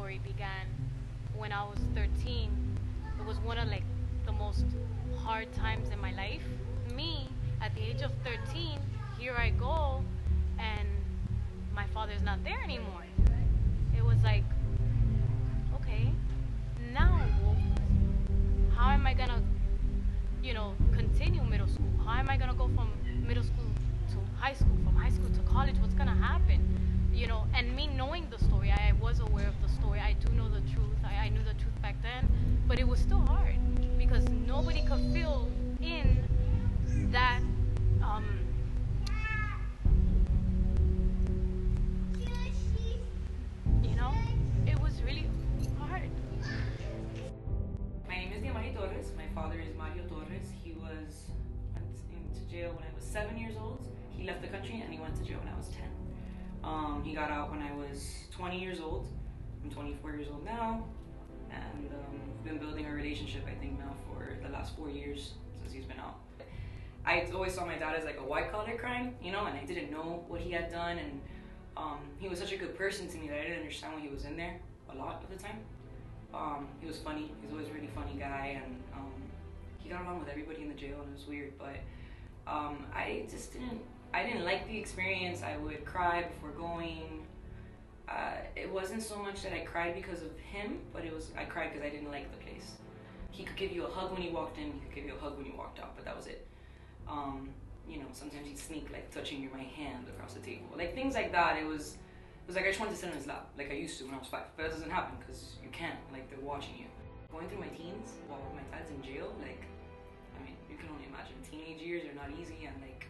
story began when I was 13. It was one of like the most hard times in my life. Me, at the age of 13, here I go, and my father's not there anymore. It was like, okay, now how am I gonna, continue middle school? How am I gonna go from middle school to high school, from high school to college? What's gonna happen? And me knowing the story, I was aware of the story. I do know the truth. I knew the truth back then, but it was still hard because nobody could fill in that. You know, it was really hard. My name is Torres. My father is Mario Torres. He went into jail when I was 7 years old. He left the country and he went to jail when I was 10. He got out when I was 20 years old. I'm 24 years old now, and we've been building a relationship, I think, now for the last 4 years since he's been out. I always saw my dad as like a white-collar crime, and I didn't know what he had done, and he was such a good person to me that I didn't understand when he was in there a lot of the time. He was funny. He was always a really funny guy, and he got along with everybody in the jail, and it was weird, but I didn't like the experience. I would cry before going. It wasn't so much that I cried because of him, but I cried because I didn't like the place. He could give you a hug when you walked in, he could give you a hug when you walked out, but that was it. Sometimes he'd sneak, like, touching my hand across the table. Like, things like that. It was like I just wanted to sit on his lap, like I used to when I was 5. But that doesn't happen because you can't, like, they're watching you. Going through my teens while my dad's in jail, like, you can only imagine. Teenage years are not easy, and, like,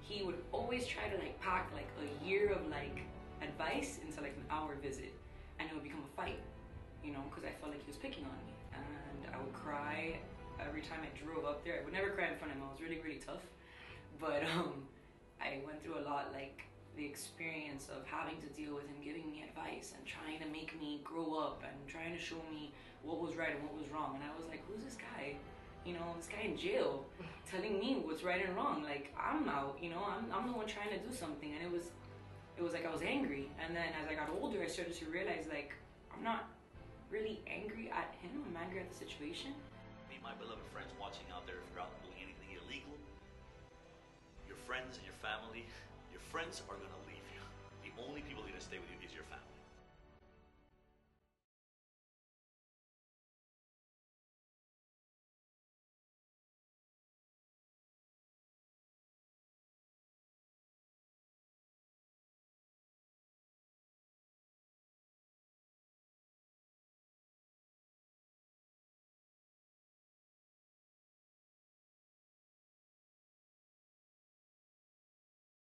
he would always try to, like, pack, like, a year of, like, advice into, like, an hour visit. And it would become a fight, because I felt like he was picking on me. And I would cry every time I drove up there. I would never cry in front of him. It was really, really tough. But I went through a lot, like, the experience of having to deal with him giving me advice and trying to make me grow up and trying to show me what was right and what was wrong. And I was like, who's this guy? This guy in jail telling me what's right and wrong. Like, I'm out, I'm the one trying to do something. And it was like I was angry. And then as I got older, I started to realize, like, I'm not really angry at him. I'm angry at the situation. Me, my beloved friends watching out there, if you're out doing anything illegal, your friends and your family, your friends are gonna leave you. The only people that are gonna stay with you is your family.